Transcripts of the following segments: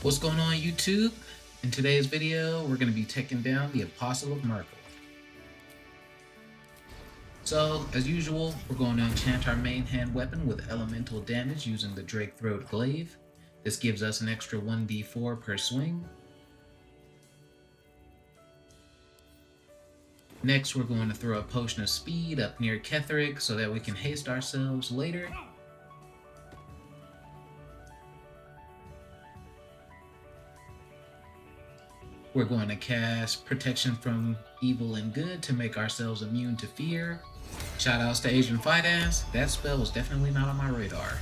What's going on YouTube? In today's video, we're going to be taking down the Apostle of Myrkul. So, as usual, we're going to enchant our main hand weapon with elemental damage using the Drake Throat Glaive. This gives us an extra 1d4 per swing. Next, we're going to throw a Potion of Speed up near Ketheric so that we can haste ourselves later. We're going to cast Protection from Evil and Good to make ourselves immune to fear. Shoutouts to Asian Fight Ass, that spell was definitely not on my radar.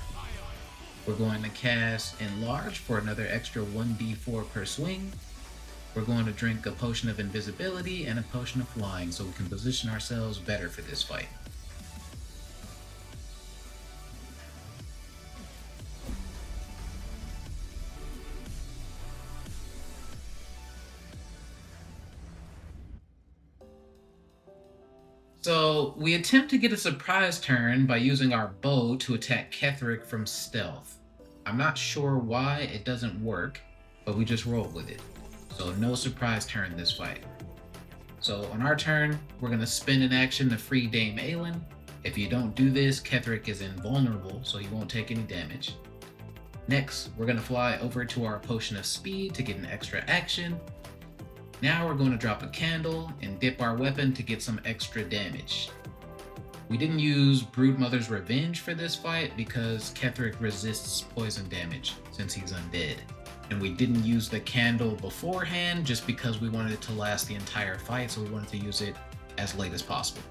We're going to cast Enlarge for another extra 1d4 per swing. We're going to drink a Potion of Invisibility and a Potion of Flying so we can position ourselves better for this fight. So we attempt to get a surprise turn by using our bow to attack Ketheric from stealth. I'm not sure why it doesn't work, but we just roll with it. So no surprise turn this fight. So on our turn, we're going to spend an action to free Dame Aylin. If you don't do this, Ketheric is invulnerable, so you won't take any damage. Next, we're going to fly over to our Potion of Speed to get an extra action. Now we're going to drop a candle and dip our weapon to get some extra damage. We didn't use Broodmother's Revenge for this fight because Ketheric resists poison damage since he's undead. And we didn't use the candle beforehand just because we wanted it to last the entire fight, so we wanted to use it as late as possible.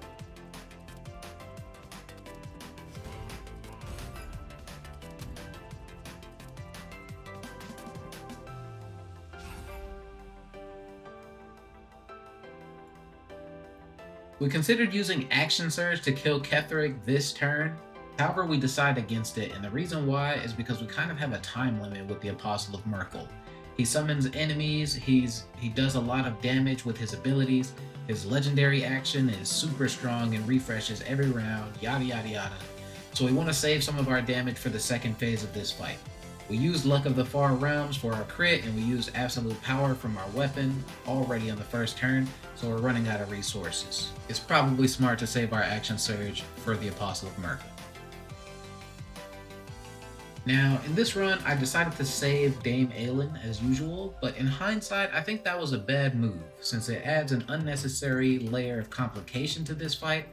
We considered using Action Surge to kill Ketheric this turn. However, we decide against it, and the reason why is because we kind of have a time limit with the Apostle of Myrkul. He summons enemies, he does a lot of damage with his abilities, his legendary action is super strong and refreshes every round, yada yada yada. So we want to save some of our damage for the second phase of this fight. We used Luck of the Far Realms for our crit, and we used Absolute Power from our weapon already on the first turn, so we're running out of resources. It's probably smart to save our Action Surge for the Apostle of Myrkul. Now, in this run, I decided to save Dame Aylin as usual, but in hindsight, I think that was a bad move, since it adds an unnecessary layer of complication to this fight,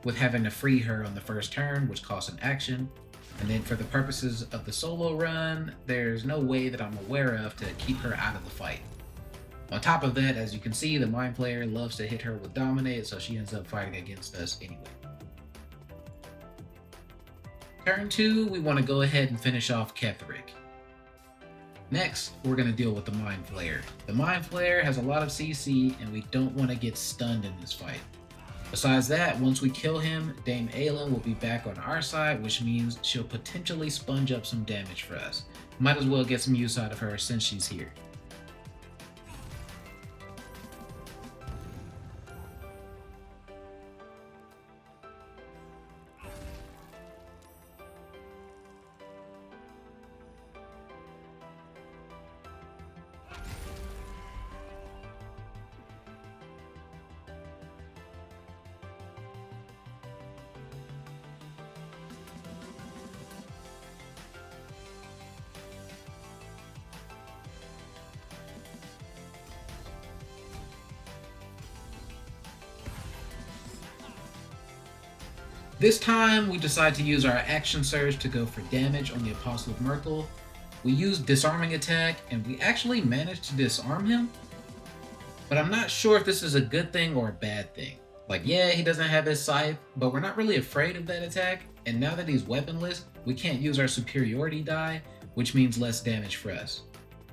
with having to free her on the first turn, which costs an action. And then for the purposes of the solo run, there's no way that I'm aware of to keep her out of the fight. On top of that, as you can see, the Mind Flayer loves to hit her with Dominate, so she ends up fighting against us anyway. Turn 2, we want to go ahead and finish off Ketheric. Next, we're going to deal with the Mind Flayer. The Mind Flayer has a lot of CC, and we don't want to get stunned in this fight. Besides that, once we kill him, Dame Aylin will be back on our side, which means she'll potentially sponge up some damage for us. Might as well get some use out of her since she's here. This time, we decide to use our Action Surge to go for damage on the Apostle of Myrkul. We used Disarming Attack, and we actually managed to disarm him. But I'm not sure if this is a good thing or a bad thing. Like, yeah, he doesn't have his scythe, but we're not really afraid of that attack. And now that he's weaponless, we can't use our superiority die, which means less damage for us.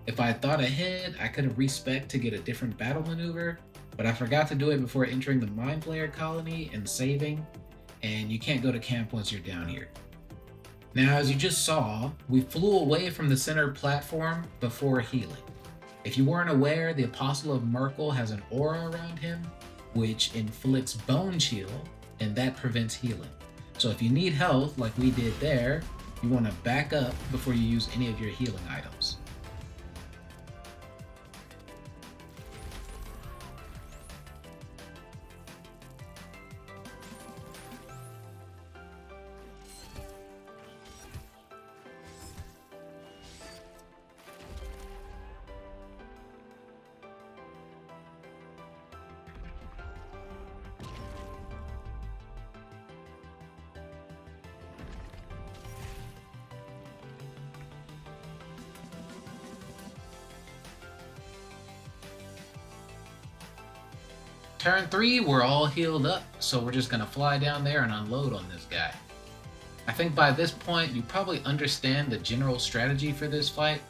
If I had thought ahead, I could have respec to get a different battle maneuver, but I forgot to do it before entering the Mind Flayer colony and saving. And you can't go to camp once you're down here. Now, as you just saw, we flew away from the center platform before healing. If you weren't aware, the Apostle of Myrkul has an aura around him, which inflicts Bone Chill, and that prevents healing. So if you need health, like we did there, you want to back up before you use any of your healing items. Turn 3, we're all healed up, so we're just gonna fly down there and unload on this guy. I think by this point, you probably understand the general strategy for this fight,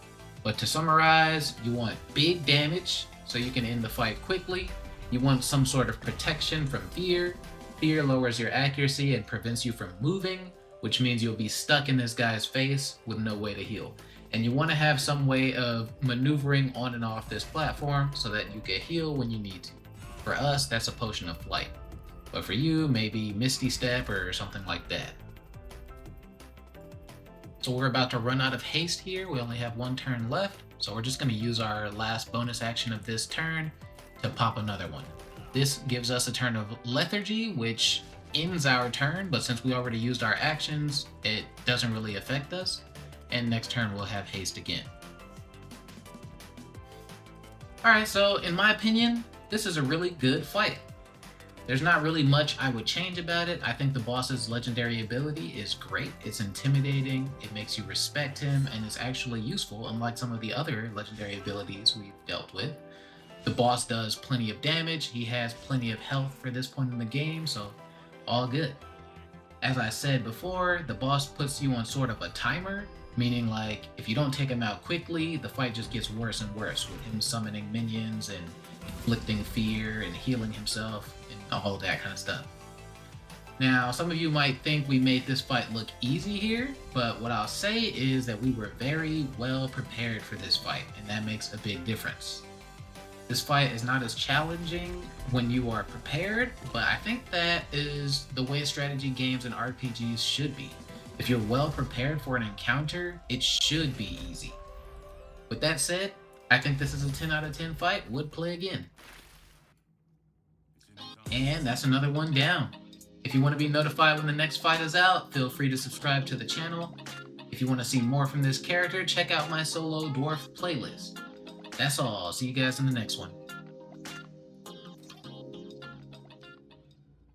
but to summarize, you want big damage so you can end the fight quickly. You want some sort of protection from fear. Fear lowers your accuracy and prevents you from moving, which means you'll be stuck in this guy's face with no way to heal. And you want to have some way of maneuvering on and off this platform so that you can heal when you need to. For us, that's a potion of flight. But for you, maybe Misty Step or something like that. So we're about to run out of haste here. We only have one turn left. So we're just going to use our last bonus action of this turn to pop another one. This gives us a turn of lethargy, which ends our turn, but since we already used our actions, it doesn't really affect us. And next turn we'll have haste again. Alright, so in my opinion, this is a really good fight. There's not really much I would change about it. I think the boss's legendary ability is great. It's intimidating, it makes you respect him, and it's actually useful, unlike some of the other legendary abilities we've dealt with. The boss does plenty of damage, he has plenty of health for this point in the game, so all good. As I said before, the boss puts you on sort of a timer, meaning like if you don't take him out quickly, the fight just gets worse and worse with him summoning minions and inflicting fear and healing himself and all that kind of stuff. Now, some of you might think we made this fight look easy here, but what I'll say is that we were very well prepared for this fight, and that makes a big difference. This fight is not as challenging when you are prepared, but I think that is the way strategy games and RPGs should be. If you're well prepared for an encounter, it should be easy. With that said, I think this is a 10 out of 10 fight, would play again. And that's another one down. If you want to be notified when the next fight is out, feel free to subscribe to the channel. If you want to see more from this character, check out my solo dwarf playlist. That's all. I'll see you guys in the next one.